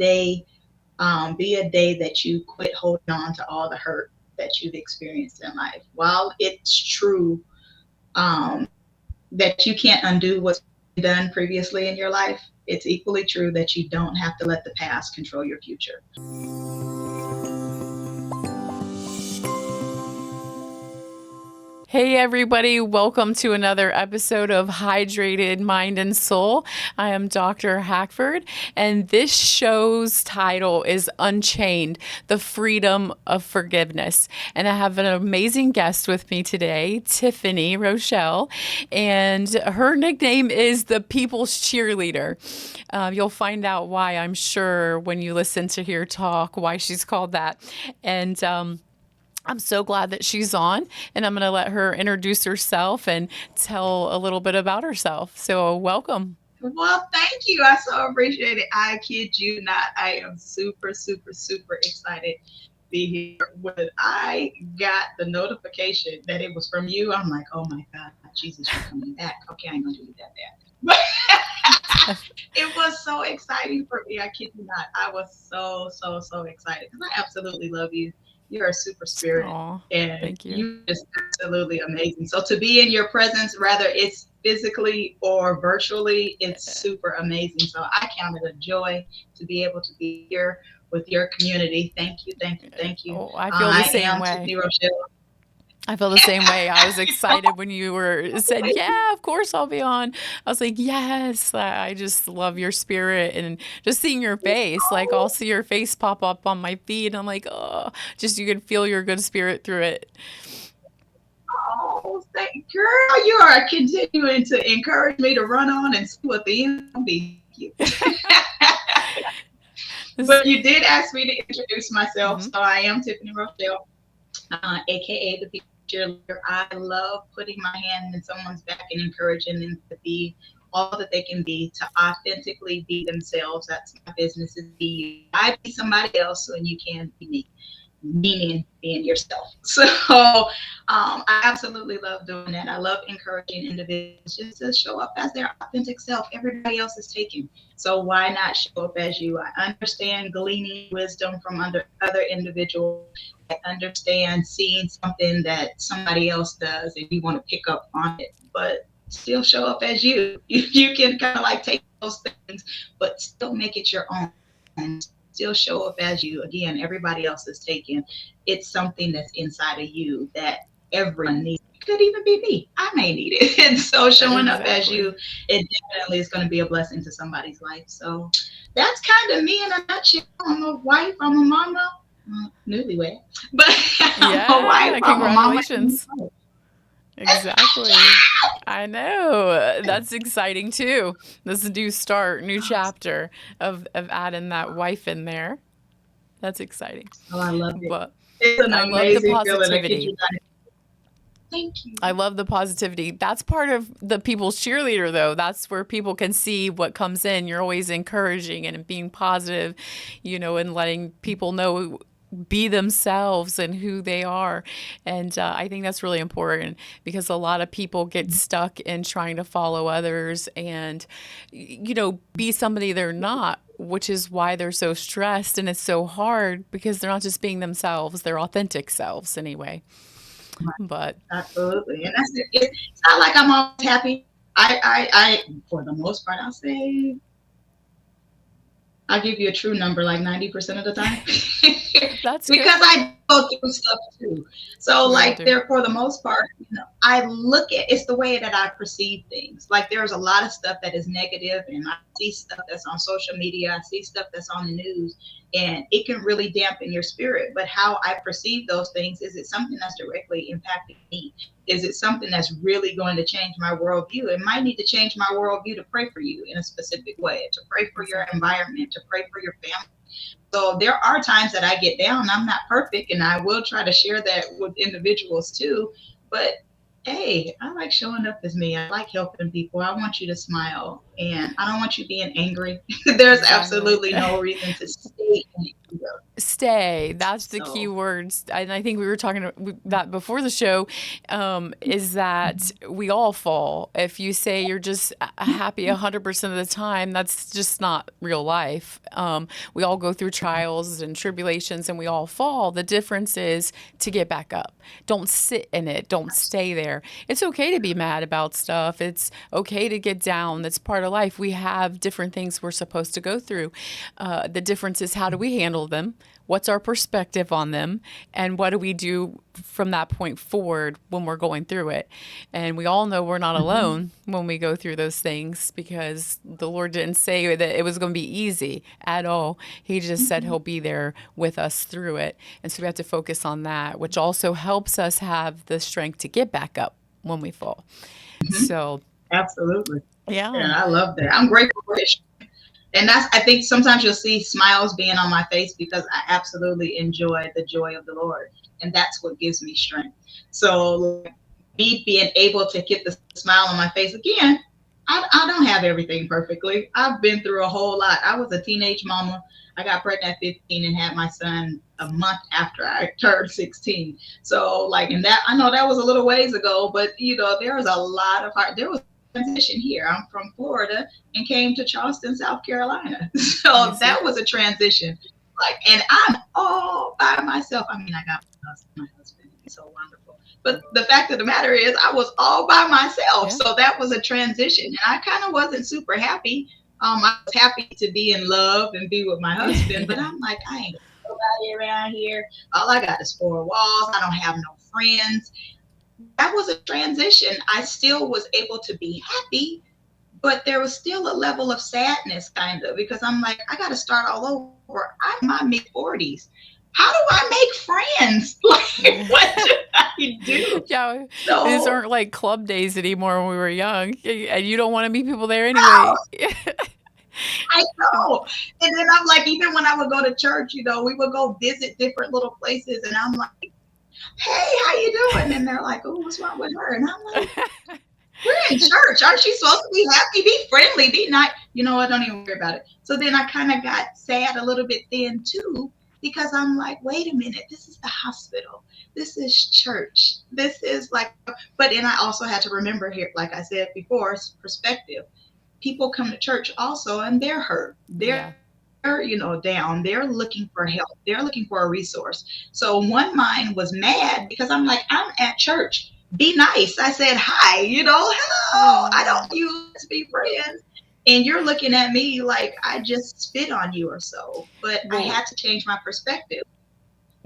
be a day that you quit holding on to all the hurt that you've experienced in life. While it's true um, that you can't undo what's been done previously in your life, it's equally true that you don't have to let the past control your future. Hey, everybody, welcome to another episode of Hydrated Mind and Soul. I am Dr. Hackford, and this show's title is Unchained, the Freedom of Forgiveness. And I have an amazing guest with me today, Tiffany Rochelle, and her nickname is the People's Cheerleader. You'll find out why, I'm sure, when you listen to her talk, why she's called that. And I'm so glad that she's on, and I'm going to let her introduce herself and tell a little bit about herself. So, welcome. Well, thank you. I so appreciate it. I kid you not. I am super, super, super excited to be here. When I got the notification that it was from you, I'm like, oh my God, Jesus, you're coming back. Okay, I ain't going to do that bad. But it was so exciting for me. I kid you not. I was so, so, so excited because I absolutely love you. You're a super spirit Aw, and thank you. you're just absolutely amazing. So to be in your presence, whether it's physically or virtually, it's super amazing. So I count it a joy to be able to be here with your community. Thank you, thank you, thank you. Oh, I feel the I same am way. Tiffany Rochelle. I feel the same way. I was excited when you were said, "Yeah, of course I'll be on." I was like, "Yes!" I just love your spirit and just seeing your face. Like I'll see your face pop up on my feed. And I'm like, "Oh!" Just you can feel your good spirit through it. Oh, thank girl, you are continuing to encourage me to run on and see what the end will be. Thank you. This, But you did ask me to introduce myself, hmm so I am Tiffany Rochelle, aka the People Cheerleader. I love putting my hand in someone's back and encouraging them to be all that they can be, to authentically be themselves. That's my business, is be you. I be somebody else so you can be me, meaning being yourself. So I absolutely love doing that. I love encouraging individuals just to show up as their authentic self. Everybody else is taken. So why not show up as you? I understand gleaning wisdom from other individuals. I understand seeing something that somebody else does and you want to pick up on it, but still show up as you. You can kind of like take those things, but still make it your own. Still show up as you. Again, everybody else is taken. It's something that's inside of you that everyone needs. It could even be me. I may need it. And so showing up as you, exactly. it definitely is going to be a blessing to somebody's life. So that's kind of me in a nutshell. I'm a wife, I'm a mama, newlywed, but I'm a wife, Yeah, I'm a mama. congratulations. Exactly. I know. That's exciting too. This is a new start, new chapter of adding that wife in there. That's exciting. Oh, I love it. But It's an I love the amazing feeling. I kid positivity. you not. Thank you. I love the positivity. That's part of the people's cheerleader, though. That's where people can see what comes in. You're always encouraging and being positive, and letting people know be themselves and who they are. And I think that's really important because a lot of people get stuck in trying to follow others and, be somebody they're not, which is why they're so stressed. And it's so hard because they're not just being themselves, they're authentic selves anyway. But Absolutely. And that's it. It's not like I'm always happy. I for the most part, I'll give you a true number, like 90% of the time. that's Because good. I go through stuff too. So We all like do. there for the most part, I look at it's the way that I perceive things. Like there's a lot of stuff that is negative and I see stuff that's on social media, I see stuff that's on the news, and it can really dampen your spirit. But how I perceive those things, is it something that's directly impacting me? Is it something that's really going to change my worldview? It might need to change my worldview to pray for you in a specific way, to pray for your Exactly. environment, to pray for your family. So there are times that I get down. I'm not perfect, and I will try to share that with individuals too. But hey, I like showing up as me. I like helping people. I want you to smile, and I don't want you being angry. There's Exactly. absolutely no reason to stay in anger. Stay. That's the key So, words. And I think we were talking that before the show, is that we all fall. If you say you're just happy 100% of the time, that's just not real life. We all go through trials and tribulations and we all fall. The difference is to get back up. Don't sit in it. Don't stay there. It's okay to be mad about stuff. It's okay to get down. That's part of life. We have different things we're supposed to go through. The difference is how do we handle them? What's our perspective on them? And what do we do from that point forward when we're going through it? And we all know we're not alone when we go through those things because the Lord didn't say that it was going to be easy at all. He just said He'll be there with us through it. And so we have to focus on that, which also helps us have the strength to get back up when we fall. So, absolutely. yeah. Yeah, I love that. I'm grateful for it. And I think sometimes you'll see smiles being on my face because I absolutely enjoy the joy of the Lord. And that's what gives me strength. So me being able to get the smile on my face again, I don't have everything perfectly. I've been through a whole lot. I was a teenage mama. I got pregnant at 15 and had my son a month after I turned 16. So and that, I know that was a little ways ago, but there was a lot of there was transition here. I'm from Florida and came to Charleston, South Carolina. So that was a transition. And I'm all by myself. I mean, I got my husband. He's so wonderful. But the fact of the matter is I was all by myself. Yeah. So that was a transition. And I kind of wasn't super happy. I was happy to be in love and be with my husband, but I'm like, I ain't nobody around here. All I got is four walls. I don't have no friends. That was a transition. I still was able to be happy, but there was still a level of sadness kind of because I'm like, I got to start all over. I'm in my mid-40s. How do I make friends? What do I do? Yeah, so, these aren't like club days anymore when we were young. And you don't want to meet people there anyway. No. I know. And then I'm like, even when I would go to church, we would go visit different little places. And I'm like, hey, how you doing? And they're like, oh, what's wrong with her? And I'm like, we're in church. Aren't you supposed to be happy? Be friendly. Be nice. I don't even worry about it. So then I kind of got sad a little bit then too, because I'm like, wait a minute. This is the hospital. This is church. This is and I also had to remember here, like I said before, perspective. People come to church also and they're hurt. They're down. They're looking for help. They're looking for a resource. So one mind was mad because I'm like, I'm at church. Be nice. I said, hi, hello. I don't use to be friends. And you're looking at me like I just spit on you or so. But I had to change my perspective.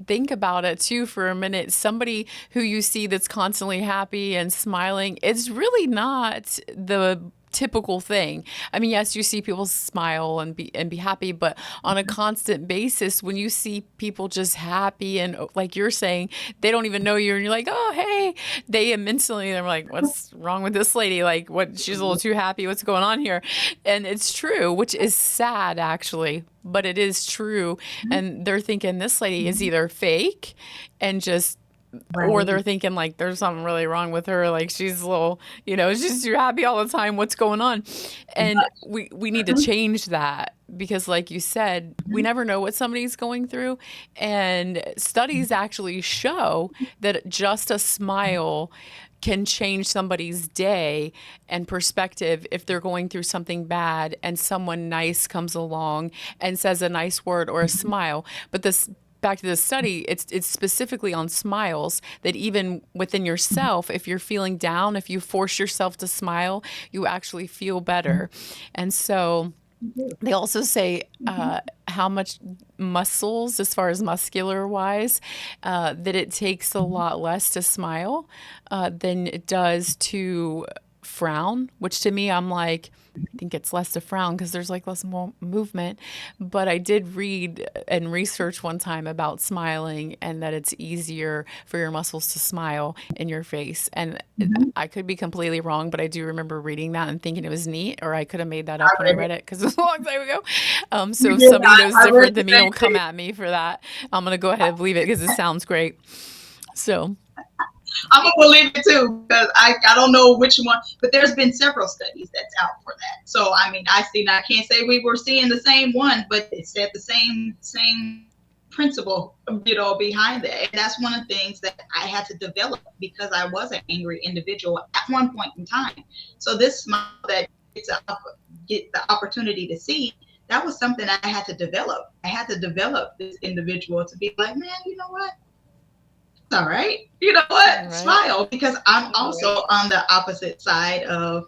Think about it too for a minute. Somebody who you see that's constantly happy and smiling, it's really not the typical thing. I mean, yes, you see people smile and be happy, but on a constant basis, when you see people just happy and like you're saying, they don't even know you and you're like, oh, hey, they're like, what's wrong with this lady? Like, she's a little too happy. What's going on here? And it's true, which is sad actually, but it is true. And they're thinking this lady is either fake and just or they're thinking like there's something really wrong with her, like she's a little, she's too happy all the time. What's going on? And we need to change that because like you said, we never know what somebody's going through. And studies actually show that just a smile can change somebody's day and perspective if they're going through something bad and someone nice comes along and says a nice word or a smile. But back to the study, it's specifically on smiles that even within yourself, if you're feeling down, if you force yourself to smile, you actually feel better. And so they also say how much muscles, as far as muscular wise, that it takes a lot less to smile than it does to frown, which to me, I'm like, I think it's less to frown because there's like less more movement. But I did read and research one time about smiling and that it's easier for your muscles to smile in your face. And I could be completely wrong, but I do remember reading that and thinking it was neat, or I could have made that up when I read it because it was a long time ago. So if somebody knows different than me, don't come at me for that. I'm going to go ahead and believe it because it sounds great. So I'm going to believe it too, because I don't know which one, but there's been several studies that's out for that. So, I mean, I can't say we were seeing the same one, but it said the same principle, behind that. And that's one of the things that I had to develop because I was an angry individual at one point in time. So this smile that get the opportunity to see, that was something I had to develop. I had to develop this individual to be like, man, you know what? It's all right. You know what? Right. Smile, because I'm also on the opposite side of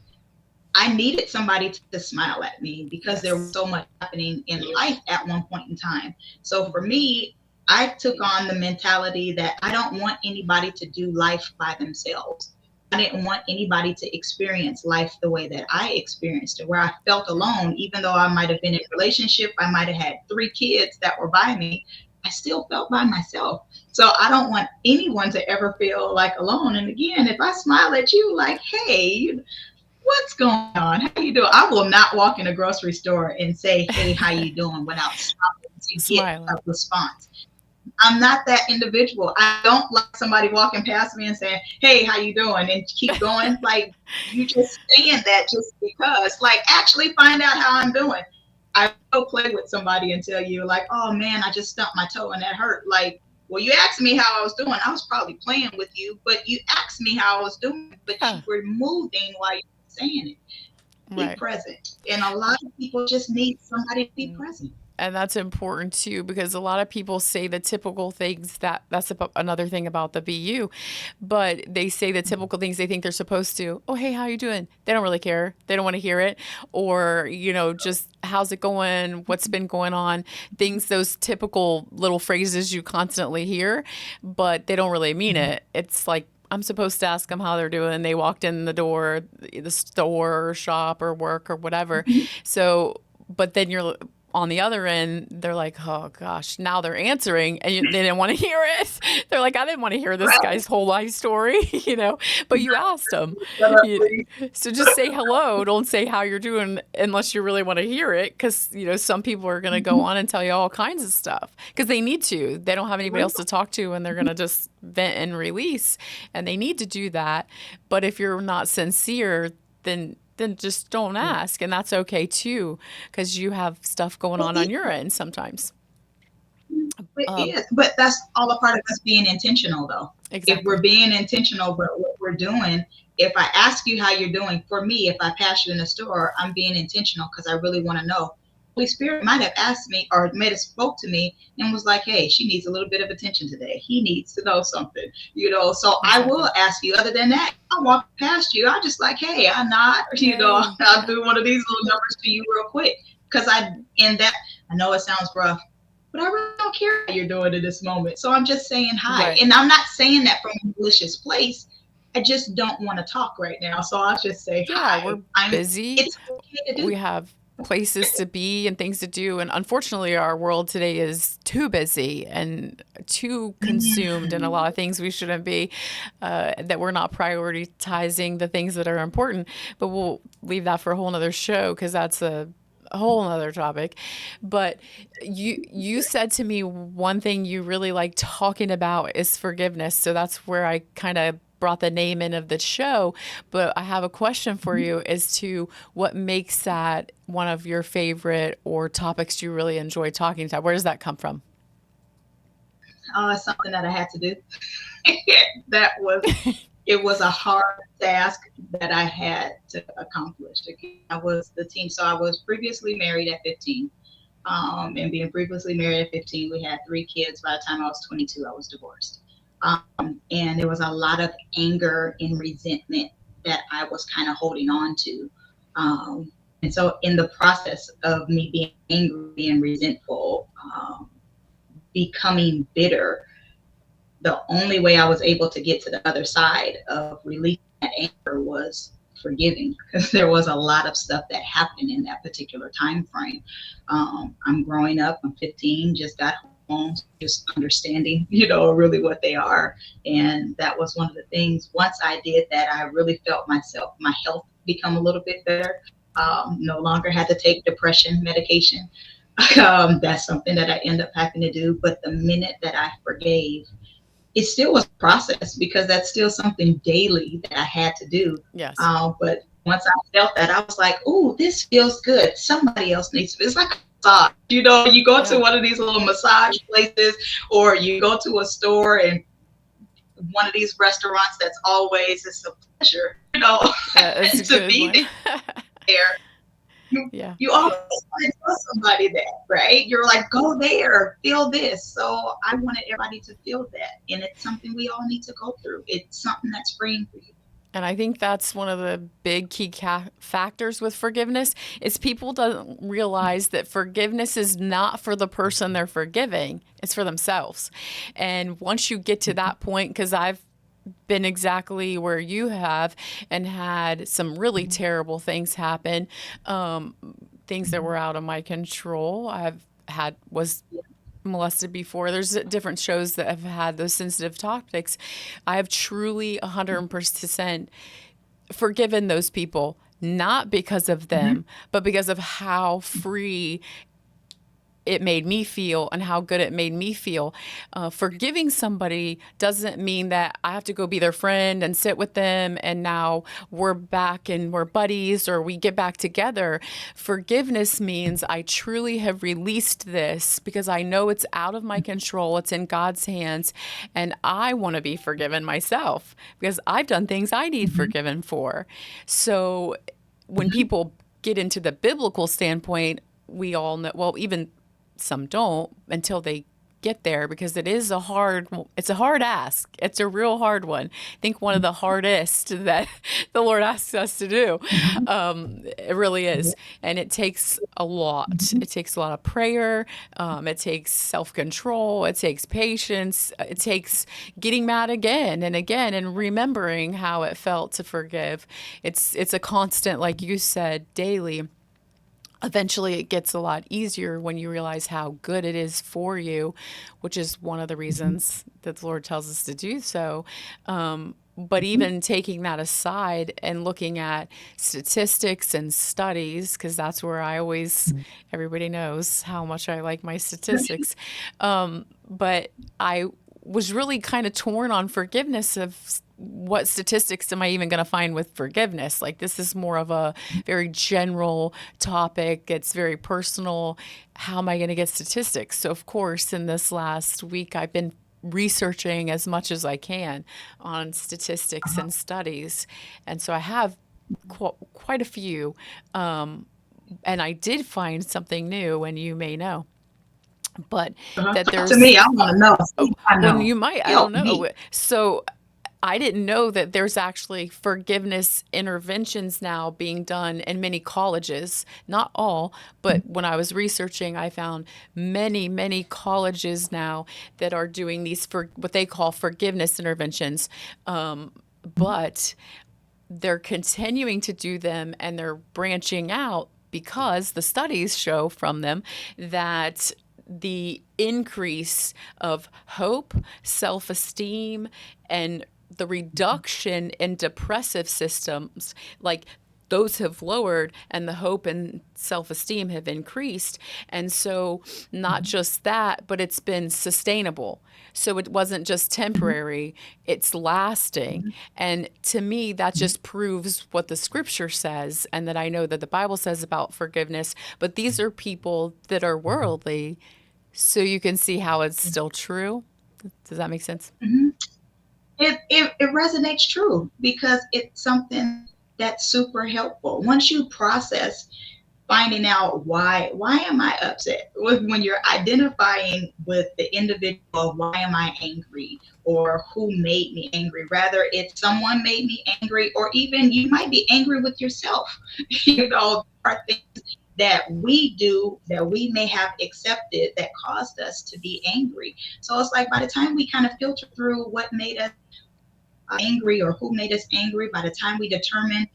I needed somebody to smile at me because there was Yes. so much happening in life at one point in time. So for me, I took on the mentality that I don't want anybody to do life by themselves. I didn't want anybody to experience life the way that I experienced it, where I felt alone, even though I might have been in a relationship, I might have had 3 kids that were by me. I still felt by myself. So I don't want anyone to ever feel like alone. And again, if I smile at you like, hey, what's going on? How you doing? I will not walk in a grocery store and say, hey, how you doing without stopping to get a Smiling. response. I'm not that individual. I don't like somebody walking past me and saying, hey, how you doing? And keep going. Like, you just saying that just because. Like, actually find out how I'm doing. I will play with somebody and tell you, like, oh man, I just stumped my toe and that hurt. Like, well, you asked me how I was doing. I was probably playing with you, but you asked me how I was doing, but you Yeah. were moving while you were saying it. Be Right. present. And a lot of people just need somebody to be present. And that's important too because a lot of people say the typical things that's about another thing about the BU, but they say the typical things they think they're supposed to. Oh, hey, how you doing? They don't really care. They don't want to hear it, or just how's it going? What's been going on? Things, those typical little phrases you constantly hear, but they don't really mean it. It's like I'm supposed to ask them how they're doing. They walked in the door, the store or shop or work or whatever. So, but then you're on the other end, they're like, oh gosh, now they're answering and they didn't want to hear it. They're like, I didn't want to hear this Right. guy's whole life story, but you asked them. Shut up, You, please. so just say hello. Don't say how you're doing unless you really want to hear it. Because, some people are going to go on and tell you all kinds of stuff because they need to. They don't have anybody else to talk to and they're going to just vent and release. And they need to do that. But if you're not sincere, then just don't ask, and that's okay too, because you have stuff going It on your end sometimes. Um, is, but that's all a part of us being intentional, though. If we're exactly. being intentional, but what we're doing, if I ask you how you're doing, for me, if I pass you in the store, I'm being intentional because I really want to know. Holy Spirit might have asked me or might have spoke to me and was like, hey, she needs a little bit of attention today. He needs to know something. So I will Exactly. ask you. Other than that, I walk past you. I just like, hey, I nod, Hey, I'll yeah. do one of these little numbers to you real quick. Because I know it sounds rough, but I really don't care how you're doing in this moment. So I'm just saying hi. Right. And I'm not saying that from a malicious place. I just don't want to talk right now. So I'll just say Yeah, we're hi. busy. It's okay to do We have places to be and things to do, and unfortunately our world today is too busy and too that. consumed in a Mm. lot of things we shouldn't be, that we're not prioritizing the things that are important. But we'll leave that for a whole nother show because that's a whole nother topic. But you said to me one thing you really like talking about is forgiveness. So that's where I kind of brought the name in of the show. But I have a question for you as to what makes that one of your favorite or topics you really enjoy talking about. Where does that come from? It's something that I had to do. that was It was a hard task that I had to accomplish. Again, I was the team. So I was previously married at 15. And being previously married at 15, we had 3 kids. By the time I was 22, I was divorced. And there was a lot of anger and resentment that I was kind of holding on to. And so, in the process of me being angry and resentful, becoming bitter, the only way I was able to get to the other side of releasing that anger was forgiving, because there was a lot of stuff that happened in that particular time frame. I'm growing up. I'm 15. Just got home, just understanding, really what they are, and that was one of the things. Once I did that, I really felt my health become a little bit better. No longer had to take depression medication. That's something that I end up having to do. But the minute that I forgave, it still was a process because that's still something daily that I had to do. Yes. But once I felt that, I was like, "Ooh, this feels good. Somebody else needs to." It's like massage. You go to Yeah. one of these little massage places, or you go to a store and one of these restaurants that's always it's a pleasure, Yeah, it's a to good be one. there. You Yeah. you always want to tell somebody that, right? You're like, go there, feel this. So I wanted everybody to feel that, and it's something we all need to go through. It's something that's freeing for you. And I think that's one of the big key factors with forgiveness is people don't realize that forgiveness is not for the person they're forgiving, it's for themselves. And once you get to that point, because I've been exactly where you have and had some really terrible things happen, things that were out of my control. I've had was molested before. There's different shows that have had those sensitive topics. I have truly 100% forgiven those people, not because of Mhm. them, but because of how free it made me feel and how good it made me feel. Forgiving somebody doesn't mean that I have to go be their friend and sit with them and now we're back and we're buddies or we get back together. Forgiveness means I truly have released this because I know it's out of my control, it's in God's hands, and I want to be forgiven myself because I've done things I need Mhm. forgiven for. So when Mhm. people get into the biblical standpoint, we all know, well, even some don't until they get there because it's a hard ask. It's a real hard one. I think one of the hardest that the Lord asks us to do. Mhm. It really Yeah. is. And it takes a lot. Mhm. It takes a lot of prayer. It takes self-control. It takes patience. It takes getting mad again and again and remembering how it felt to forgive. It's a constant, like you said, daily. Eventually it gets a lot easier when you realize how good it is for you, which is one of the reasons that the Lord tells us to do so. But Mhm. even taking that aside and looking at statistics and studies, because that's where everybody knows how much I like my statistics. But I was really kind of torn on forgiveness of what statistics am I even going to find with forgiveness? Like, this is more of a very general topic. It's very personal. How am I going to get statistics? So, of course, in this last week, I've been researching as much as I can on statistics Uh-huh. and studies. And so I have quite a few. And I did find something new, and you may know, but Uh-huh. that Talk to me. I there's want to know. See Oh, if I well, know. you might. I don't Help know. me. So I didn't know that there's actually forgiveness interventions now being done in many colleges. Not all, but when I was researching, I found many, many colleges now that are doing these for what they call forgiveness interventions. But they're continuing to do them and they're branching out because the studies show from them that the increase of hope, self esteem, and the reduction in depressive systems, like those have lowered and the hope and self esteem have increased. And so, not just that, but it's been sustainable. So, it wasn't just Mhm. temporary, it's lasting. Mhm. And to me, that Mhm. just proves what the scripture says and that I know that the Bible says about forgiveness. But these are people that are worldly. So, you can see how it's still true. Does that make sense? Mhm. It resonates true because it's something that's super helpful. Once you process finding out why am I upset, when you're identifying with the individual, why am I angry or who made me angry, rather it's someone made me angry, or even you might be angry with yourself. There are things that we do that we may have accepted that caused us to be angry. So it's like by the time we kind of filter through what made us angry or who made us angry, by the time we determine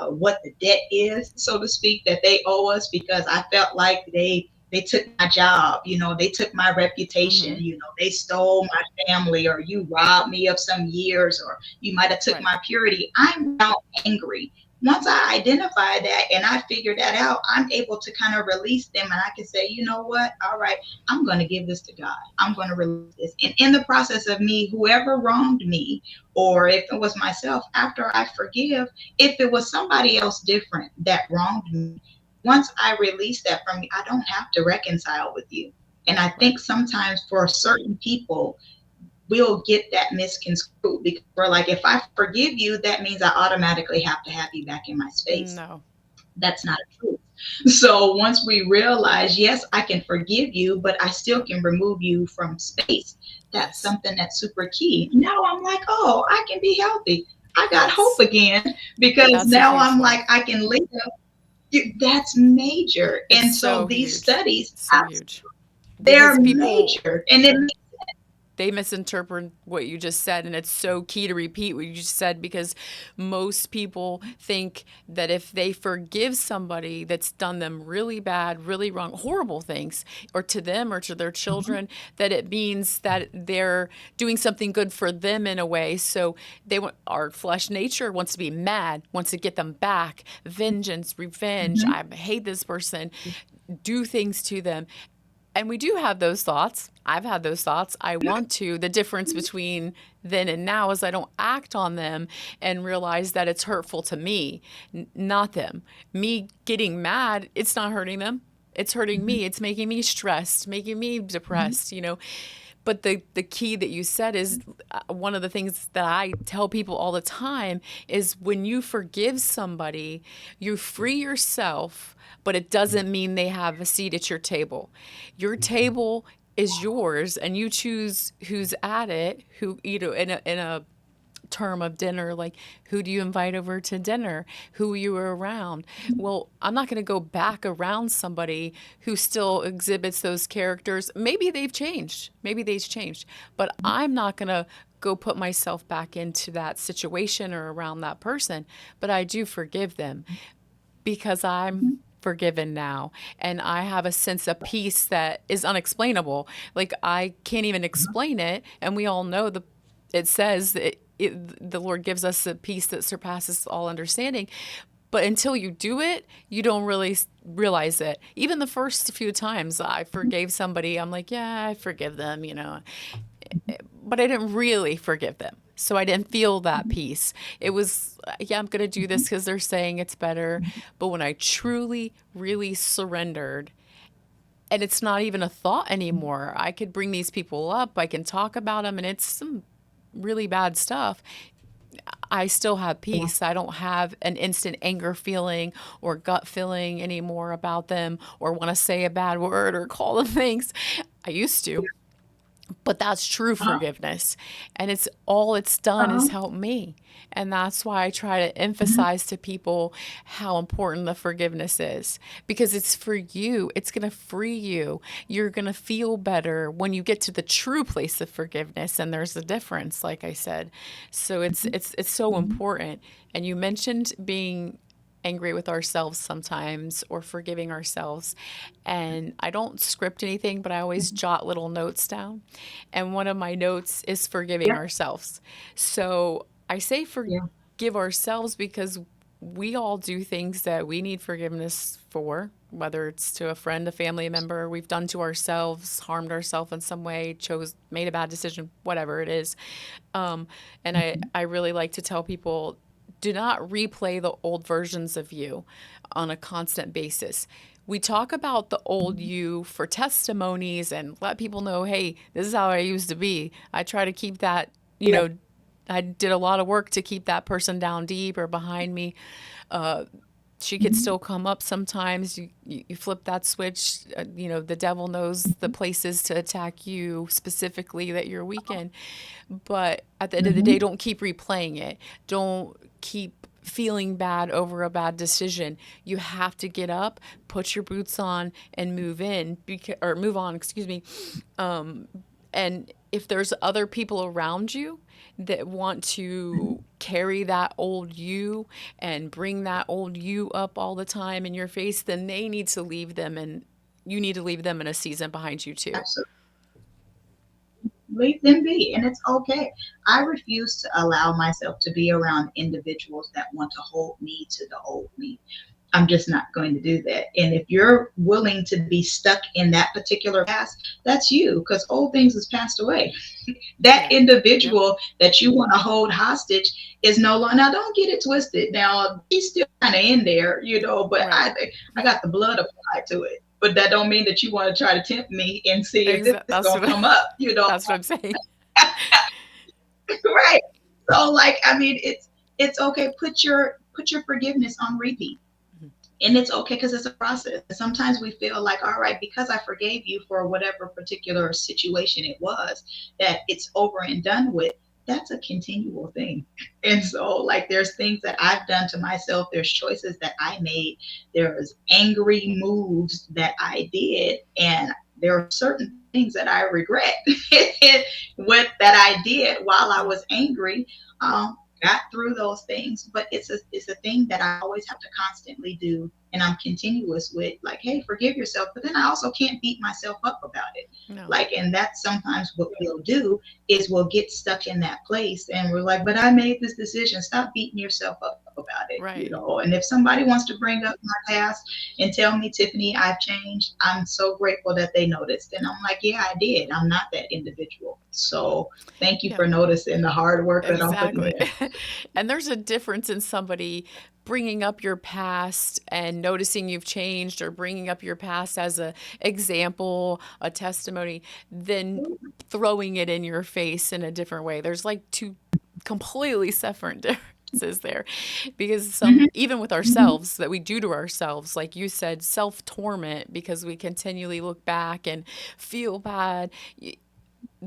what the debt is, so to speak, that they owe us because I felt like they took my job, they took my reputation, Mm-hmm. they stole my family, or you robbed me of some years, or you might have took Right. my purity. I'm now angry. Once I identify that and I figure that out, I'm able to kind of release them, and I can say, you know what? All right, I'm going to give this to God. I'm going to release this. And in the process of me, whoever wronged me, or if it was myself, after I forgive, if it was somebody else different that wronged me, once I release that from me, I don't have to reconcile with you. And I Right. think sometimes for certain people, we'll get that misconstrued because we're like, if I forgive you, that means I automatically have to have you back in my space. No. That's not true. So once we realize, yes, I can forgive you, but I still Yep. can remove you from space. That's Yes. something that's super key. Now I'm like, oh, I can be healthy. I got hope Yes. again because That's a now huge I'm one. like, I can live. That's major. It's And so so these huge. studies, So huge. they're Because people major. And it they misinterpret what you just said, and it's so key to repeat what you just said, because most people think that if they forgive somebody that's done them really bad, really wrong, horrible things, or to them or to their children, that it means that they're doing something good for them in a way. So they want, our flesh nature wants to be mad, wants to get them back, vengeance, revenge, Mhm. I hate this person, do things to them. And we do have those thoughts. I've had those thoughts. I want to. The difference between then and now is I don't act on them and realize that it's hurtful to me, not them. Me getting mad, it's not hurting them. It's hurting me. It's making me stressed, making me depressed, you know. But the key that you said is one of the things that I tell people all the time is when you forgive somebody, you free yourself, but it doesn't mean they have a seat at your table. Your table is yours, and you choose who's at it, who, you know, in a term of dinner, like who do you invite over to dinner, who you were around. Well, I'm not going to go back around somebody who still exhibits those characters. Maybe they've changed, but I'm not going to go put myself back into that situation or around that person. But I do forgive them because I'm forgiven now, and I have a sense of peace that is unexplainable. Like I can't even explain it, and we all know it says that the Lord gives us a peace that surpasses all understanding. But until you do it, you don't really realize it. Even the first few times I forgave somebody, I'm like, yeah, I forgive them, you know, but I didn't really forgive them. So I didn't feel that peace. It was, yeah, I'm going to do this because they're saying it's better. But when I truly, really surrendered, and it's not even a thought anymore, I could bring these people up, I can talk about them, and it's some really bad stuff. I still have peace. I don't have an instant anger feeling or gut feeling anymore about them or want to say a bad word or call them things. I used to. But that's true uh-huh, forgiveness. And it's all it's done uh-huh, is help me. And that's why I try to mhm, emphasize to people how important the forgiveness is, because it's for you. It's going to free you. You're going to feel better when you get to the true place of forgiveness, and there's a difference, like I said. So it's so important. And you mentioned being angry with ourselves sometimes or forgiving ourselves. And I don't script anything, but I always jot little notes down. And one of my notes is forgiving yeah, ourselves. So I say yeah, forgive ourselves because we all do things that we need forgiveness for, whether it's to a friend, a family member, we've done to ourselves, harmed ourselves in some way, made a bad decision, whatever it is. And I really like to tell people, do not replay the old versions of you on a constant basis. We talk about the old you for testimonies and let people know, hey, this is how I used to be. I try to keep that, you yeah, know, I did a lot of work to keep that person down deep or behind me. She could mhm, still come up sometimes. You flip that switch. You know, the devil knows the places to attack you specifically that you're weak in. But at the end of the day, mhm, don't keep replaying it. Don't keep feeling bad over a bad decision. You have to get up, put your boots on, and move on. Excuse me. And if there's other people around you that want to carry that old you and bring that old you up all the time in your face, then they need to leave them, and you need to leave them in a season behind you too. absolutely. Leave them be, and it's okay. I refuse to allow myself to be around individuals that want to hold me to the old me. I'm just not going to do that. And if you're willing to be stuck in that particular past, that's you, because old things has passed away. That Yeah. Yep. individual that you want to hold hostage is no longer. Now, don't get it twisted. Now, he's still kind of in there, but Right. I got the blood applied to it. But that don't mean that you want to try to tempt me and see if this is That's gonna what come up. that's what I'm saying. Right. So, like, I mean, it's okay. Put your forgiveness on repeat. Mhm. And it's okay, because it's a process. Sometimes we feel like, all right, because I forgave you for whatever particular situation it was, that it's over and done with. That's a continual thing. And so, like, there's things that I've done to myself, there's choices that I made, there's angry moves that I did, and there are certain things that I regret with that I did while I Yeah. was angry. Got through those things, but it's a thing that I always have to constantly do, and I'm continuous with, like, hey, forgive yourself, but then I also can't beat myself up about it. No. Like, and that's sometimes what we'll do, is we'll get stuck in that place, and we're like, but I made this decision. Stop beating yourself up about it, Right. and if somebody wants to bring up my past and tell me, Tiffany, I've changed, I'm so grateful that they noticed, and I'm like, yeah, I did. I'm not that individual. So thank you Yeah. for noticing the hard work that I'm putting Exactly. in. And there's a difference in somebody bringing up your past and noticing you've changed, or bringing up your past as a example, a testimony, than throwing it in your face in a different way. There's like two completely separate differences there, because some, Mhm, even with mhm, ourselves, that we do to ourselves, like you said, self torment, because we continually look back and feel bad.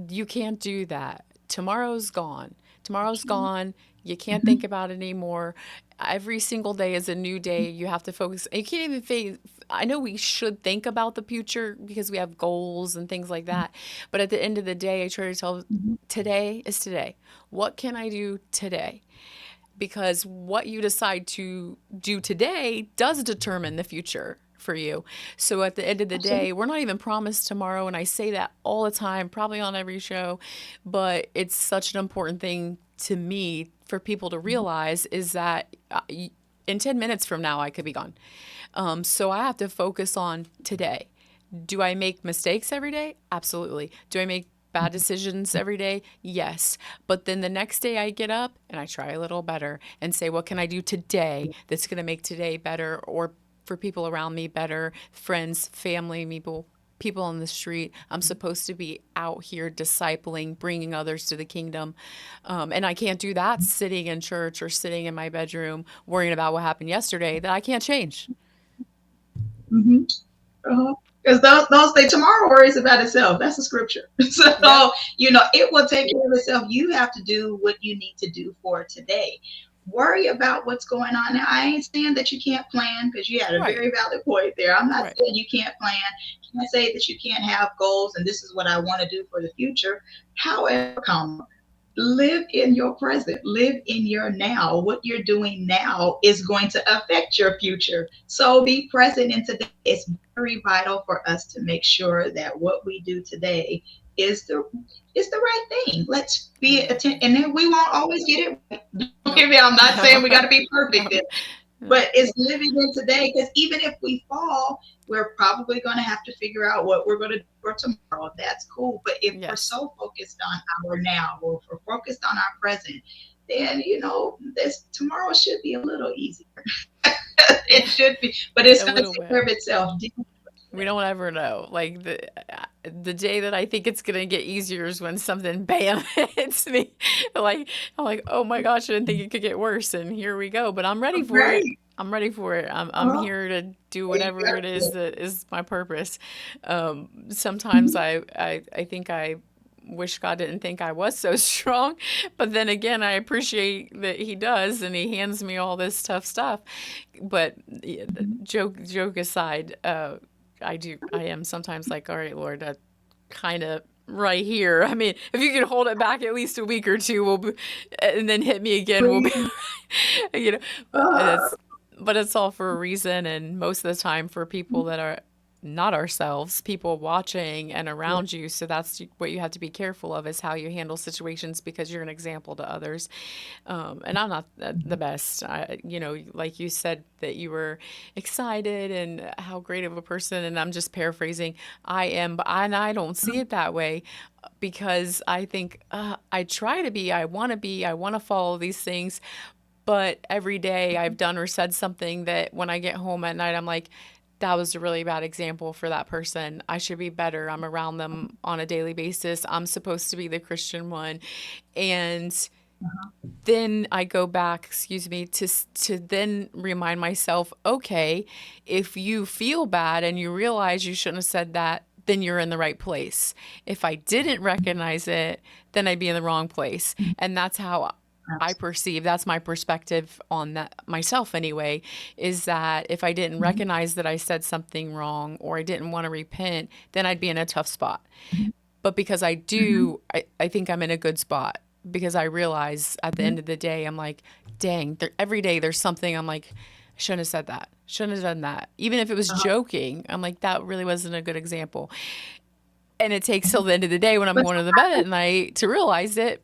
You can't do that. Tomorrow's gone. Tomorrow's gone. You can't think mhm, about it anymore. Every single day is a new day. You have to focus. You can't even face. I know we should think about the future because we have goals and things like that. But at the end of the day, I try to tell, mhm. today is today. What can I do today? Because what you decide to do today does determine the future for you. So at the end of the day, Absolutely. we're not even promised tomorrow. And I say that all the time, probably on every show, but it's such an important thing to me for people to realize, is that in 10 minutes from now, I could be gone. So I have to focus on today. Do I make mistakes every day? Absolutely. Do I make bad decisions every day? Yes. But then the next day I get up and I try a little better and say, what can I do today that's going to make today better, or for people around me better, friends, family, people on the street. I'm supposed to be out here discipling, bringing others to the kingdom. And I can't do that sitting in church or sitting in my bedroom worrying about what happened yesterday that I can't change. Mhm. Because those things, tomorrow worries about itself. That's a scripture. Yep. So, it will take care of itself. You have to do what you need to do for today. Worry about what's going on now. I ain't saying that you can't plan, because you had a Right. very valid point there. I'm not Right. saying you can't plan. I say that you can't have goals and this is what I want to do for the future. However, live in your present, live in your now. What you're doing now is going to affect your future. So be present in today. It's very vital for us to make sure that what we do today is the right thing. Let's be attentive, Exactly. and then we won't always get it right. Don't get Nope. me. I'm not saying No. we got to be perfect, No. No. but it's living in today, because even if we fall, we're probably going to have to figure out what we're going to do for tomorrow. That's cool. But if we're Yes. so focused on our now, or if we're focused on our present, then this tomorrow should be a little easier. It should be, but it's A going to little take bit. care of itself. We don't ever know. Like the day that I think it's gonna get easier is when something bam hits me. Like I'm like, oh my gosh, I didn't think it could get worse, and here we go. But I'm ready for it. Right. I'm ready for it. I'm Uh-huh. here to do whatever it is Exactly. that is my purpose. Sometimes I think I wish God didn't think I was so strong, but then again, I appreciate that He does, and He hands me all this tough stuff. But yeah, joke aside, I am sometimes like, all right, Lord, that kind of right here. I mean, if you can hold it back at least a week or two, and then hit me again, we'll be, Please. you know, Uh, that's, but it's all for a reason. And most of the time for people that are not ourselves, people watching and around you. So that's what you have to be careful of, is how you handle situations, because you're an example to others. And I'm not the best. Like you said that you were excited and how great of a person, and I'm just paraphrasing. I am, and I don't see it that way, because I think I try to be, I want to follow these things, but every day I've done or said something that when I get home at night, I'm like, that was a really bad example for that person. I should be better. I'm around them on a daily basis. I'm supposed to be the Christian one. And then I go back, excuse me, to then remind myself, okay, if you feel bad and you realize you shouldn't have said that, then you're in the right place. If I didn't recognize it, then I'd be in the wrong place. And that's how I perceive, that's my perspective on that myself anyway, is that if I didn't recognize that I said something wrong or I didn't want to repent, then I'd be in a tough spot. But because I do, I think I'm in a good spot, because I realize at the end of the day, I'm like, dang, every day there's something I'm like, I shouldn't have said that. Shouldn't have done that. Even if it was joking, I'm like, that really wasn't a good example. And it takes till the end of the day when I'm But going to the bed at night to realize it.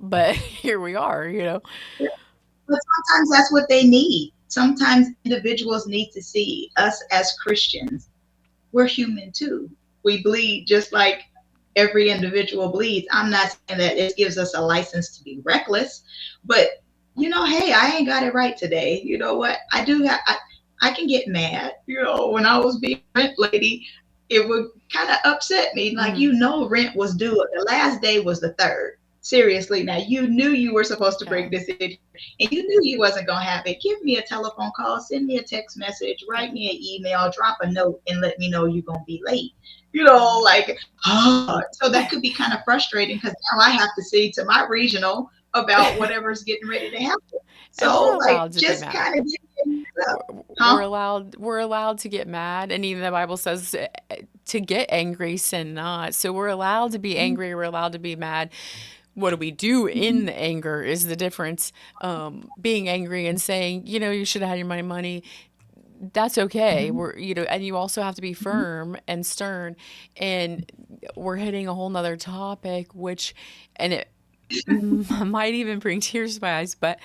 But here we are, you know. But sometimes that's what they need. Sometimes individuals need to see us as Christians. We're human too. We bleed just like every individual bleeds. I'm not saying that it gives us a license to be reckless, but hey, I ain't got it right today. You know what? I can get mad. When I was being a rent lady, it would kind of upset me. Like, rent was due. The last day was the third. Seriously, now you knew you were supposed to bring Okay. this in, and you knew you wasn't gonna have it. Give me a telephone call, send me a text message, write me an email, drop a note, and let me know you're gonna be late. Like, so that could be kind of frustrating, because now I have to see to my regional about whatever's getting ready to happen. And we're So, like, allowed to be just mad. kind of We're, we're huh? allowed to get mad, and even the Bible says to get angry, sin not. So we're allowed to be angry. We're allowed to be mad. What do we do in the anger is the difference. Being angry and saying, you should have had your money. That's okay. And you also have to be firm and stern. And we're hitting a whole nother topic, which, and it might even bring tears to my eyes, but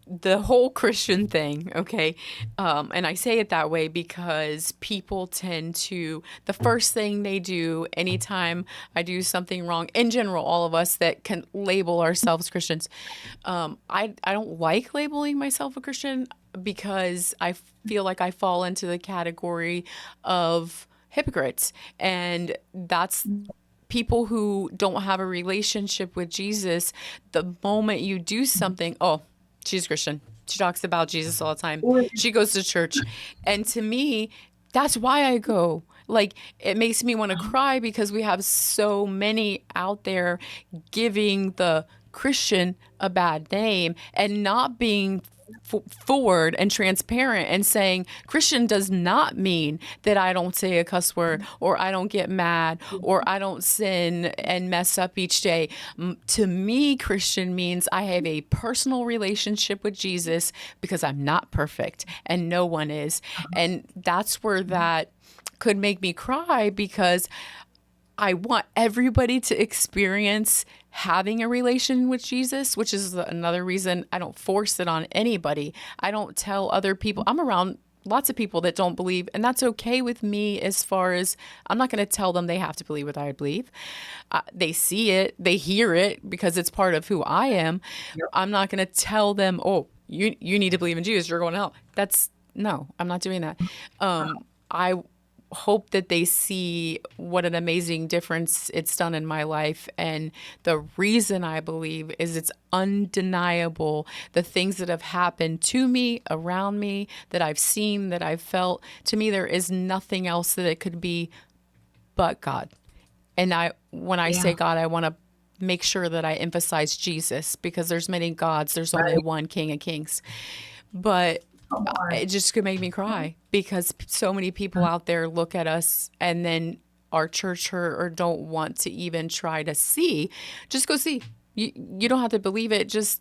the whole Christian thing, okay? And I say it that way because people tend to, the first thing they do anytime I do something wrong, in general, all of us that can label ourselves Christians, I don't like labeling myself a Christian, because I feel like I fall into the category of hypocrites. And that's people who don't have a relationship with Jesus. The moment you do something, oh, she's Christian. She talks about Jesus all the time. She goes to church. And to me, that's why I go. Like, it makes me want to cry, because we have so many out there giving the Christian a bad name and not being forward and transparent and saying Christian does not mean that I don't say a cuss word, or I don't get mad, or I don't sin and mess up each day. To me, Christian means I have a personal relationship with Jesus, because I'm not perfect and no one is. And that's where that could make me cry, because I want everybody to experience having a relation with Jesus, which is another reason I don't force it on anybody. I don't tell other people. I'm around lots of people that don't believe, and that's okay with me, as far as I'm not going to tell them they have to believe what I believe. They see it, they hear it, because it's part of who I am. I'm not going to tell them, oh, you need to believe in Jesus, you're going to hell. That's no, I'm not doing that. I hope that they see what an amazing difference it's done in my life. And the reason I believe is it's undeniable. The things that have happened to me, around me, that I've seen, that I've felt, to me, there is nothing else that it could be but God. And when I say Yeah, God, I want to make sure that I emphasize Jesus, because there's many gods. There's only right. one King of Kings. But Come on. it just could make me cry, because so many people out there look at us and then are church hurt, or don't want to even try to see. Just go see. You don't have to believe it. Just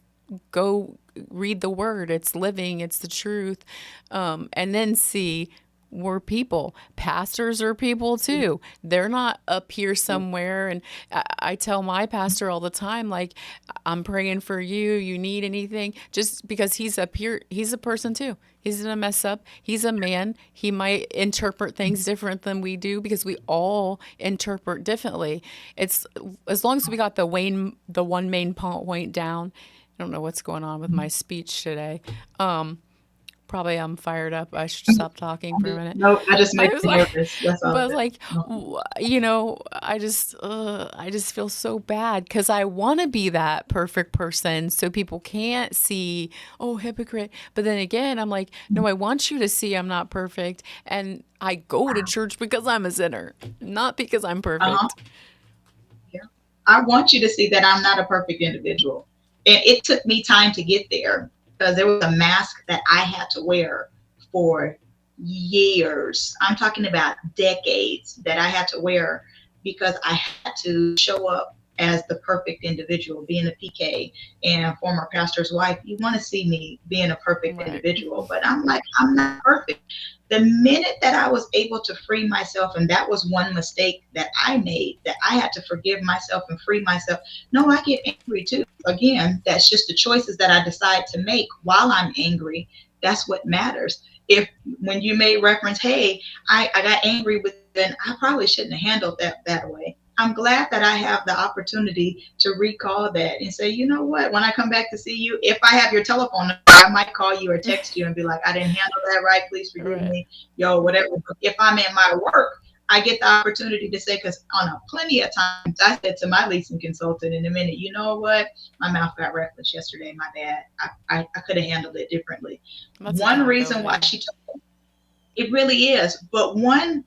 go read the word. It's living. It's the truth. And then see, we're people. Pastors are people too. They're not up here somewhere. And I tell my pastor all the time, like, I'm praying for you. You need anything? Just because he's up here, he's a person too. He's going to mess up. He's a man. He might interpret things different than we do because we all interpret differently. It's as long as we got the one main point down. I don't know what's going on with my speech today. Probably I'm fired up. I should stop talking for a minute. No, I just I make was you like, nervous. That's all but I of was it. like, I just feel so bad because I want to be that perfect person so people can't see, oh, hypocrite. But then again, I'm like, no, I want you to see I'm not perfect. And I go to church because I'm a sinner, not because I'm Uh-huh. perfect. Yeah. I want you to see that I'm not a perfect individual. And it took me time to get there because there was a mask that I had to wear for years. I'm talking about decades that I had to wear because I had to show up as the perfect individual, being a PK and former pastor's wife. You want to see me being a perfect Right. individual, but I'm like, I'm not perfect. The minute that I was able to free myself, and that was one mistake that I made, that I had to forgive myself and free myself. No, I get angry too. Again, that's just the choices that I decide to make while I'm angry. That's what matters. If when you made reference, hey, I got angry with, then I probably shouldn't have handled that way. I'm glad that I have the opportunity to recall that and say, you know what, when I come back to see you, if I have your telephone number, I might call you or text you and be like, I didn't handle that right. Please forgive Right. me, yo, whatever. But if I'm in my work, I get the opportunity to say, because on a plenty of times I said to my leasing consultant in a minute, you know what, my mouth got reckless yesterday, my bad. I could have handled it differently. That's One reason why accountability. she told it really is. But one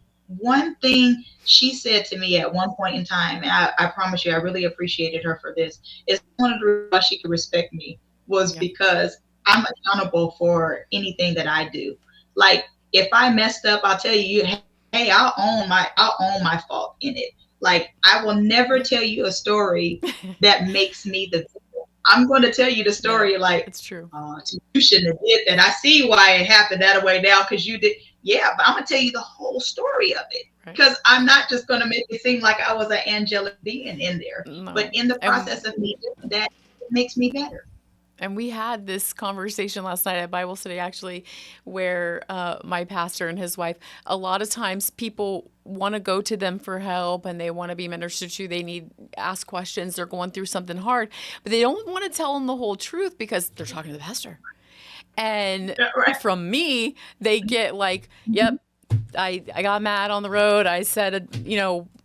thing she said to me at one point in time, and I promise you, I really appreciated her for this, is one of the reasons why she could respect me was Yeah. because I'm accountable for anything that I do. Like if I messed up, I'll tell you, hey, I'll own my fault in it. Like I will never tell you a story that makes me the victim. I'm going to tell you the Yeah, story like, it's true. you shouldn't have did that. I see why it happened that way now because you did. Yeah, but I'm gonna tell you the whole story of it Right. because I'm not just gonna make it seem like I was an angelic being in there. But No. in the And process of me doing that, it makes me better. And we had this conversation last night at Bible study, actually, where my pastor and his wife, a lot of times people want to go to them for help and they want to be ministered to. They need ask questions. They're going through something hard, but they don't want to tell them the whole truth because they're talking to the pastor. And Yeah, right. from me, they get like, Mhm. yep, I got mad on the road. I said,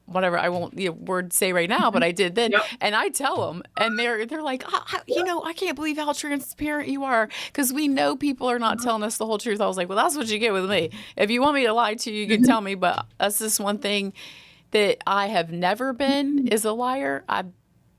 whatever. I won't word say right now, but Mhm. I did then. Yep. And I tell them, and they're like, I can't believe how transparent you are because we know people are not telling us the whole truth. I was like, well, that's what you get with me. If you want me to lie to you, you can Mhm. tell me. But that's just one thing that I have never been Mhm. is a liar. I've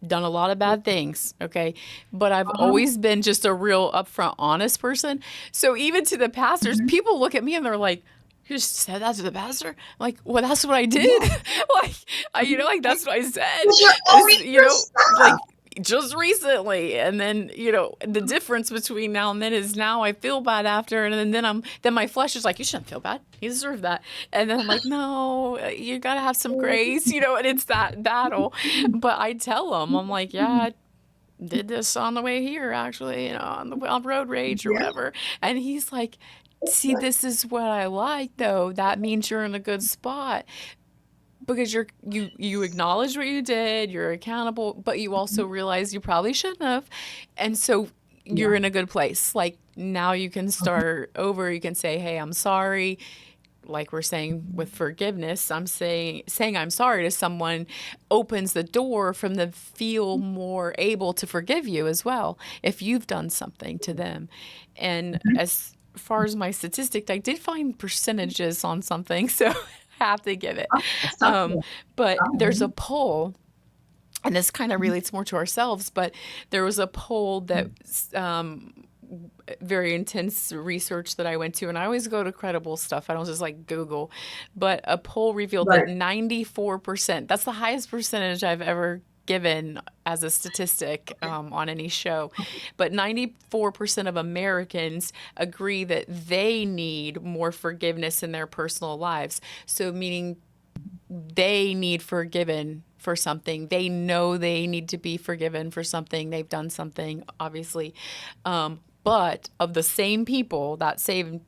done a lot of Yeah. bad things, okay? But I've Uh-huh. always been just a real upfront, honest person. So even to the pastors, Mhm. people look at me and they're like, you just said that to the pastor? I'm like, well, that's what I did. Yeah. Like, like that's what I said. Because you're Is, owning your like stuff. just recently, and then the difference between now and then is now I feel bad after, and then my flesh is like, you shouldn't feel bad, you deserve that, and then I'm like, no, you gotta have some grace, and it's that battle. But I tell them, I'm like, yeah, I did this on the way here, actually, on road rage or Yeah. whatever. And he's like, see, this is what I like, though. That means you're in a good spot because you acknowledge what you did, you're accountable, but you also realize you probably shouldn't have. And so you're Yeah. in a good place. Like now you can Mhm. start over. You can say, hey, I'm sorry. Like we're saying with forgiveness, I'm saying I'm sorry to someone opens the door for them to feel more able to forgive you as well if you've done something to them. And Mhm. as far as my statistic, I did find percentages on something, so I have to give it. Um, Something. but there's a Something. poll, and this kind of relates more to ourselves, but there was a poll that very intense research that I went to, and I always go to credible stuff. I don't just like Google, but a poll revealed that Right. 94%, that's the highest percentage I've ever given as a statistic on any show, but 94% of Americans agree that they need more forgiveness in their personal lives. So, meaning they need forgiven for something. They know they need to be forgiven for something. They've done something, obviously. But of the same people, that same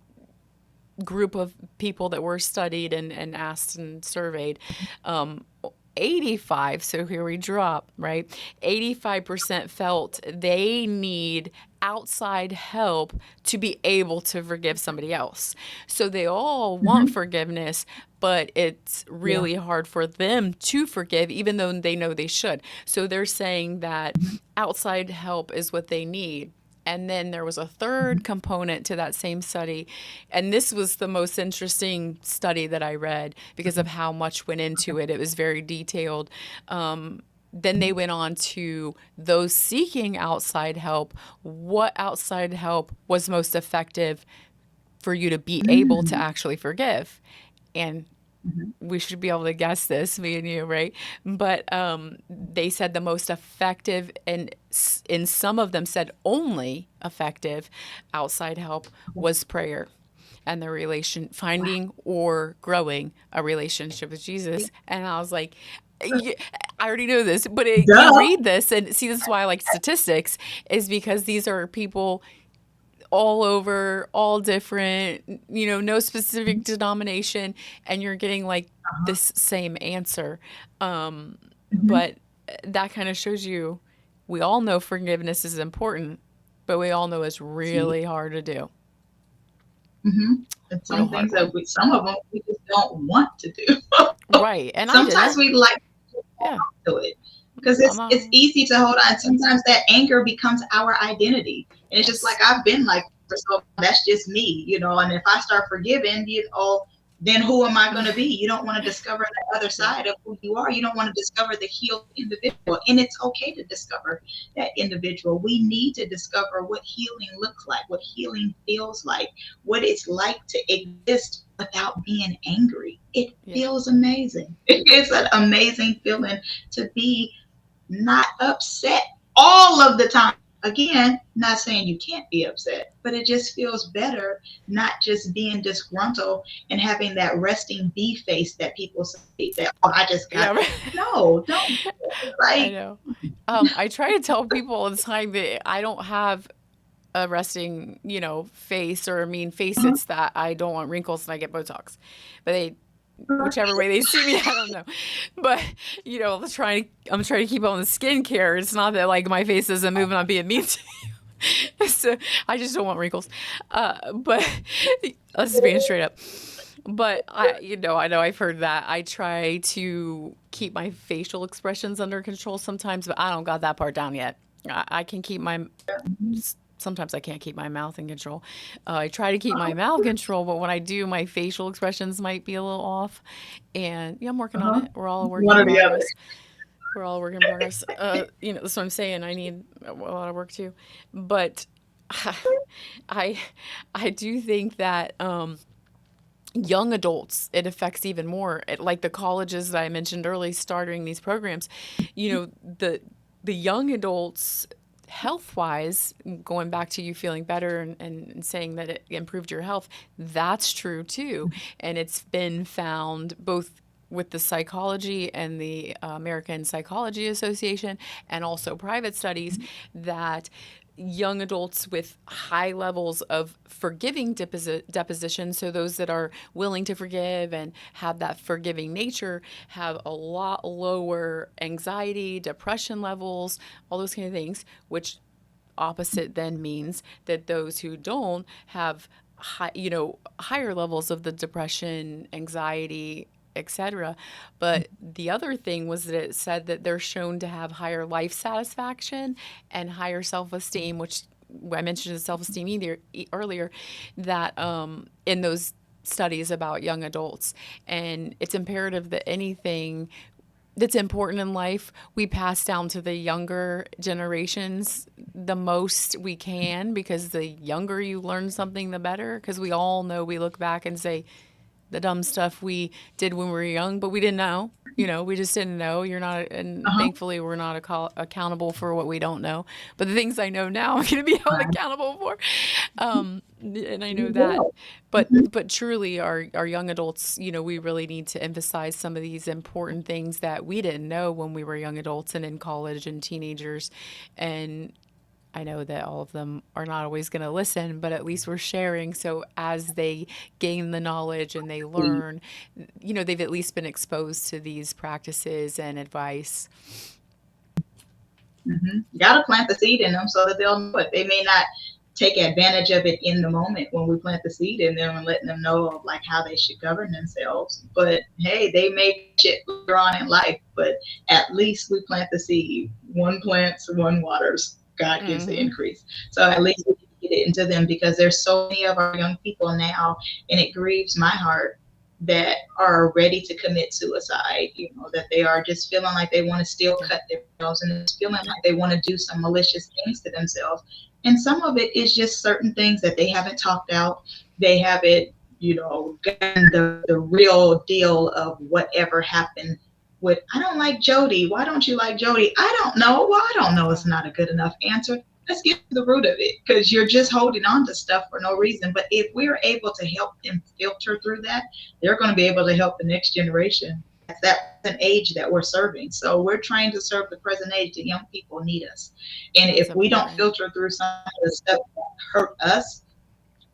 group of people that were studied and asked and surveyed, 85, so here we drop, right? 85% felt they need outside help to be able to forgive somebody else. So they all want forgiveness, but it's Yeah. really hard for them to forgive, even though they know they should. So they're saying that outside help is what they need. And then there was a third component to that same study. And this was the most interesting study that I read because of how much went into it. It was very detailed. Then they went on to those seeking outside help. What outside help was most effective for you to be able to actually forgive? And we should be able to guess this, me and you, right? But they said the most effective, and in some of them said only effective outside help was prayer and the Wow. finding or growing a relationship with Jesus. And I was like, "Yeah, I already know this, but you Duh. read this and see, this is why I like statistics, is because these are people all over, all different, no specific denomination, and you're getting like this same answer. Mhm. But that kind of shows you we all know forgiveness is important, but we all know it's See. really hard to do. And Real some hard things that one. some of them we just don't want to do. Right. And I Sometimes didn't. we like to hold Yeah. on to it because I'm it's easy to hold on. Sometimes that anger becomes our identity, and it's just like yes. I've been like for so long, that's just me, And if I start forgiving, then who am I going to be? You don't want to discover the other Yeah. side of who you are. You don't want to discover the healed individual, and it's okay to discover that individual. We need to discover what healing looks like, what healing feels like, what it's like to exist without being angry. It Yeah. feels amazing. It's an amazing feeling to be not upset all of the time. Again, not saying you can't be upset, but it just feels better not just being disgruntled and having that resting bee face that people say that, oh, I just got. Yeah. Right. No, don't. I Like, know. I try to tell people all the time that I don't have a resting, face or a mean face. uh-huh, It's that I don't want wrinkles and I get Botox. But whichever way they see me, I don't know. But I'm trying to keep on the skincare. It's not that like my face doesn't move and I'm being mean to you. So I just don't want wrinkles. But let's just being straight up. But I know I've heard that. I try to keep my facial expressions under control sometimes, but I don't got that part down yet. I can keep sometimes I can't keep my mouth in control. I try to keep my mouth in control, but when I do, my facial expressions might be a little off. And yeah, I'm working on uh-huh, it. We're all a work one in or the other. progress. We're all a work in progress. That's what I'm saying. I need a lot of work too. But I, I do think that young adults, it affects even more. Like the colleges that I mentioned early, starting these programs, the young adults, health wise, going back to you feeling better and saying that it improved your health, that's true too. And it's been found both with the psychology and the American Psychology Association and also private studies that young adults with high levels of forgiving deposition, so those that are willing to forgive and have that forgiving nature, have a lot lower anxiety, depression levels, all those kind of things, which opposite then means that those who don't have higher levels of the depression, anxiety, etc. But the other thing was that it said that they're shown to have higher life satisfaction and higher self-esteem, which I mentioned the self-esteem earlier, that in those studies about young adults. And it's imperative that anything that's important in life, we pass down to the younger generations the most we can, because the younger you learn something, the better. Because we all know, we look back and say the dumb stuff we did when we were young, but we didn't know. We just didn't know. You're not, and Uh-huh. thankfully, we're not accountable for what we don't know. But the things I know now, I'm going to be held Right. accountable for, and I know You that. will. But Mhm. but truly, our young adults, we really need to emphasize some of these important things that we didn't know when we were young adults and in college and teenagers, and I know that all of them are not always going to listen, but at least we're sharing. So as they gain the knowledge and they learn, they've at least been exposed to these practices and advice. You got to plant the seed in them so that they'll know it. They may not take advantage of it in the moment when we plant the seed in them and letting them know of like how they should govern themselves. But hey, they may shit later on in life. But at least we plant the seed. One plants, one waters. God gives the Mm-hmm. increase. So at least we can get it into them because there's so many of our young people now, and it grieves my heart that are ready to commit suicide, that they are just feeling like they want to still Yeah. cut themselves and it's feeling like they want to do some malicious things to themselves. And some of it is just certain things that they haven't talked out. They haven't, gotten the real deal of whatever happened with, I don't like Jody. Why don't you like Jody? I don't know. Well, I don't know. It's Oh, not a good enough answer. Let's get to the root of it because you're just holding on to stuff for no reason. But if we're able to help them filter through that, they're going to be able to help the next generation. That's an age that we're serving. So we're trying to serve the present age. The young people need us. And that's if we don't important. filter through some of the stuff that hurt us,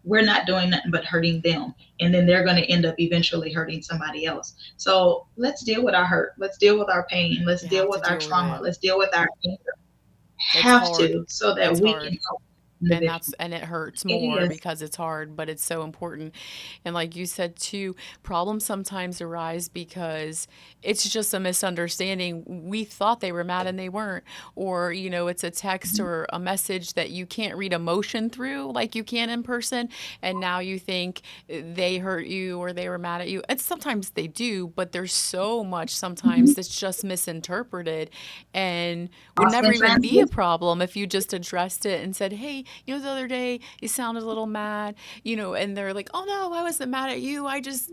we're not doing nothing but hurting them. And then they're going to end up eventually hurting somebody else. So let's deal with our hurt. Let's deal with our pain. Let's You deal have to with our deal with trauma. it. Let's deal with our anger. It's Have hard. to so that It's we can hard. help and individuals. that's and it hurts It more is. because it's hard, but it's so important. And like you said too, problems sometimes arise because it's just a misunderstanding. We thought they were mad and they weren't, or it's a text or a message that you can't read emotion through like you can in person, and now you think they hurt you or they were mad at you. And sometimes they do, but there's so much Mhm. sometimes that's just misinterpreted and would Lost never in even be a translation. problem if you just addressed it and said, hey, the other day you sounded a little mad, and they're like, oh no, I wasn't mad at you. I just,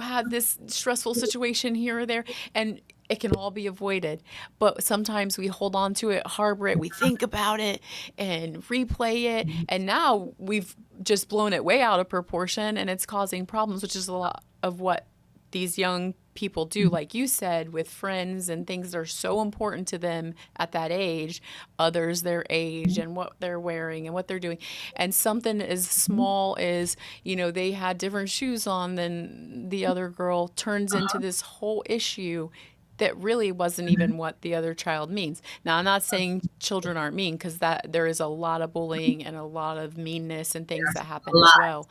had this stressful situation here or there. And it can all be avoided. But sometimes we hold on to it, harbor it, we think about it and replay it. And now we've just blown it way out of proportion and it's causing problems, which is a lot of what these young people do, like you said, with friends and things that are so important to them at that age, others their age and what they're wearing and what they're doing. And something as small as, they had different shoes on than the other girl turns into Uh-huh. this whole issue that really wasn't Mhm. even what the other child means. Now, I'm not saying children aren't mean because that there is a lot of bullying and a lot of meanness and things Yes. that A happen as lot. well,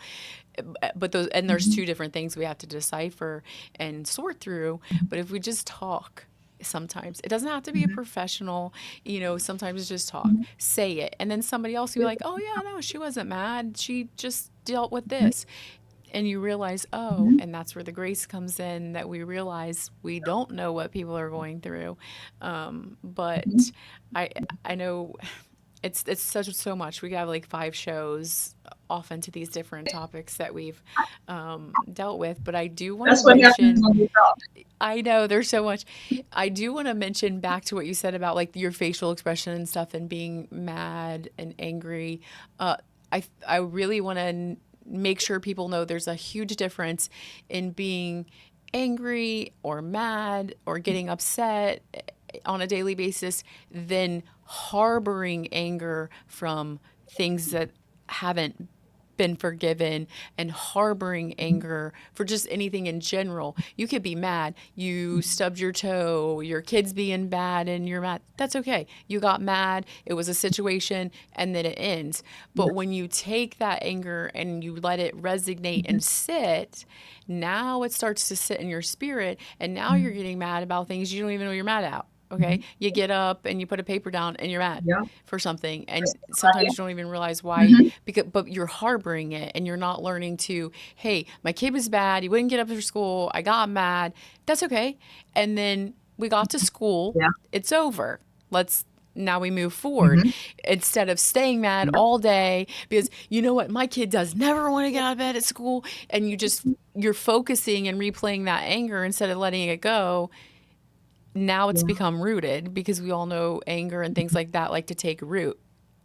but those, and there's Mhm. two different things we have to decipher and sort through. But if we just talk, sometimes it doesn't have to be a Mhm. professional, sometimes it's just talk, Mhm. say it, and then somebody else will be like, oh yeah, no, she wasn't mad, she just dealt with Mhm. this. And you realize, oh, Mhm. and that's where the grace comes in, that we realize we don't know what people are going through. But Mhm. I know it's such so much. We have like 5 shows off into these different topics that we've dealt with. But I do want to That's what happens mention, when we talk. I know there's so much. I do want to mention back to what you said about like your facial expression and stuff and being mad and angry. Uh, I really want to make sure people know there's a huge difference in being angry or mad or getting upset on a daily basis than harboring anger from things that haven't been forgiven and harboring anger for just anything in general. You could be mad. You stubbed your toe, your kid's being bad, and you're mad. That's okay. You got mad. It was a situation, and then it ends. But Yeah. when you take that anger and you let it resonate and sit, now it starts to sit in your spirit, and now you're getting mad about things you don't even know you're mad at. Okay, Mhm. you get up and you put a paper down and you're mad Yeah. for something, and That's sometimes somebody. you don't even realize why, Mhm. because but you're harboring it and you're not learning to, hey, my kid was bad, he wouldn't get up for school, I got mad. That's okay. And then we got to school, Yeah. it's over. Let's Now we move forward Mm-hmm. instead of staying mad all day because you know what, my kid does never want to get out of bed at school, and you're focusing and replaying that anger instead of letting it go. Now it's Yeah. become rooted because we all know anger and things like that like to take root,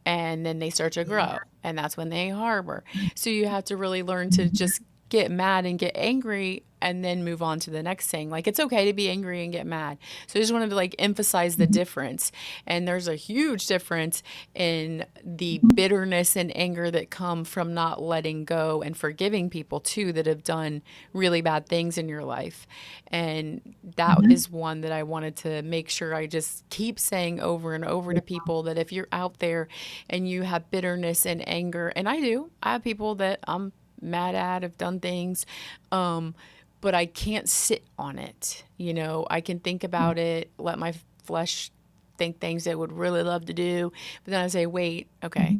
and then they start to Yeah. grow, and that's when they harbor. So you have to really learn to just get mad and get angry and then move on to the next thing. Like, it's okay to be angry and get mad. So I just wanted to like emphasize the difference. And there's a huge difference in the bitterness and anger that come from not letting go and forgiving people too that have done really bad things in your life. And that Mm-hmm. is one that I wanted to make sure I just keep saying over and over to people, that if you're out there and you have bitterness and anger, and I have people that I'm mad at, have done things, but I can't sit on it. You know, I can think about it, let my flesh think things that I would really love to do, but then I say, wait, okay,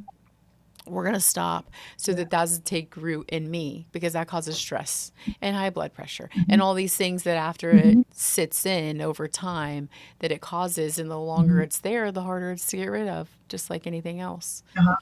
we're going to stop so Yeah. that doesn't take root in me, because that causes stress and high blood pressure Mm-hmm. and all these things that after it sits in over time that it causes, and the longer Mm-hmm. it's there, the harder it's to get rid of, just like anything else. Uh-huh.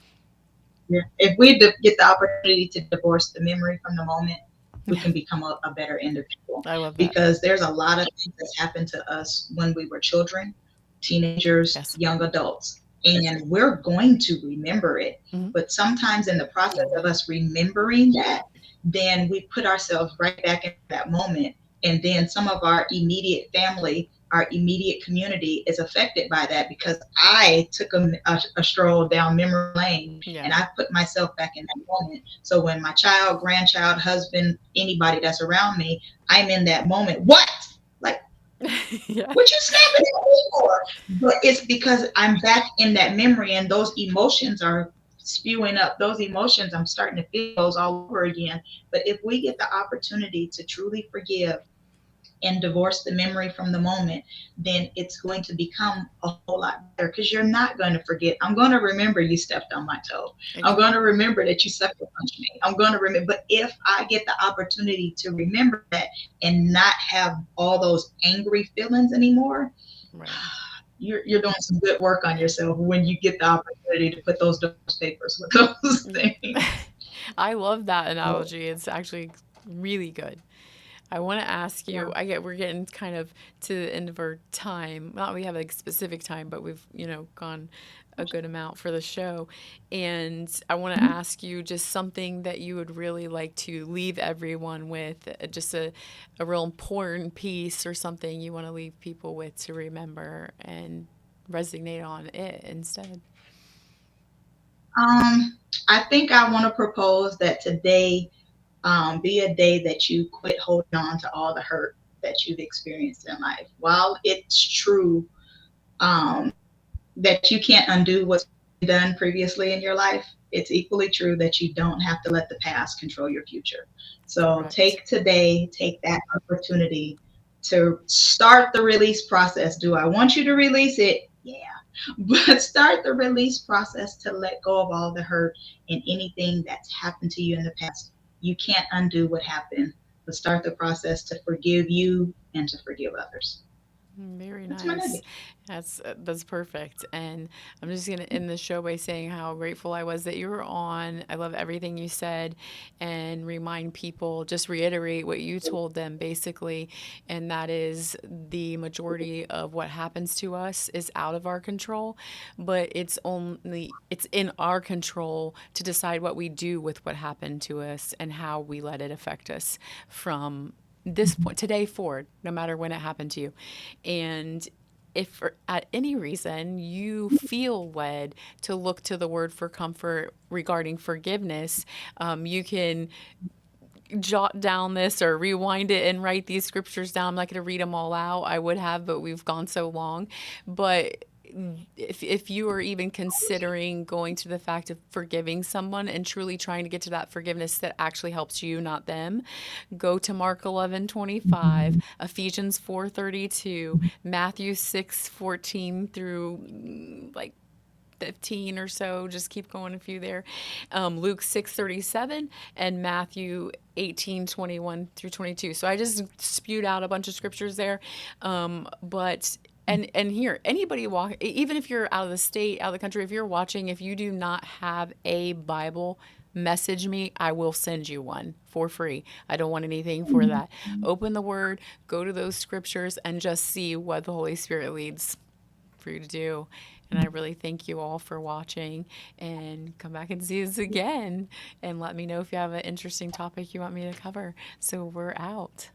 Yeah. If we get the opportunity to divorce the memory from the moment, we can become a better individual. I love that. Because there's a lot of things that happened to us when we were children, teenagers, Yes. young adults, and we're going to remember it. Hmm. But sometimes in the process of us remembering that, then we put ourselves right back in that moment. And then some of our immediate family, our immediate community is affected by that because I took a stroll down memory lane Yeah. and I put myself back in that moment. So when my child, grandchild, husband, anybody that's around me, I'm in that moment. What? Like, Yeah. what you snapping at me for? But it's because I'm back in that memory and those emotions are spewing up. Those emotions, I'm starting to feel those all over again. But if we get the opportunity to truly forgive and divorce the memory from the moment, then it's going to become a whole lot better because you're not going to forget. I'm going to remember you stepped on my toe. I'm going to Exactly. remember that you sucker punched me. I'm going to remember. But if I get the opportunity to remember that and not have all those angry feelings anymore, Right. you're doing some good work on yourself when you get the opportunity to put those divorce papers with those things. I love that So, analogy. It's actually really good. I want to ask yeah. you, we're getting kind of to the end of our time. Not we have a specific time, but we've, gone a good amount for the show. And I want to ask you just something that you would really like to leave everyone with, just a real important piece or something you want to leave people with to remember and resonate on it instead. I think I want to propose that today be a day that you quit holding on to all the hurt that you've experienced in life. While it's true um, that you can't undo what's been done previously in your life, it's equally true that you don't have to let the past control your future. So Correct. take that opportunity to start the release process. Do I want you to release it? Yeah. But start the release process to let go of all the hurt and anything that's happened to you in the past. You can't undo what happened, but start the process to forgive you and to forgive others. Very That's my nice. nugget. That's perfect. And I'm just gonna end the show by saying how grateful I was that you were on. I love everything you said, and remind people, just reiterate what you told them basically, and that is the majority of what happens to us is out of our control, but it's in our control to decide what we do with what happened to us and how we let it affect us from this point today forward, no matter when it happened to you. And if for, at any reason you feel led to look to the word for comfort regarding forgiveness, you can jot down this or rewind it and write these scriptures down. I'm not going to read them all out. I would have, but we've gone so long. But if you are even considering going to the fact of forgiving someone and truly trying to get to that forgiveness that actually helps you, not them, go to Mark 11:25, Ephesians 4:32, Matthew 6:14 through like 15 or so, just keep going a few there, Luke 6:37, and Matthew 18:21 through 22. So I just spewed out a bunch of scriptures there, but And here, anybody even if you're out of the state, out of the country, if you're watching, if you do not have a Bible, message me. I will send you one for free. I don't want anything for that. Open the Word, go to those scriptures, and just see what the Holy Spirit leads for you to do. And I really thank you all for watching, and come back and see us again, and let me know if you have an interesting topic you want me to cover. So we're out.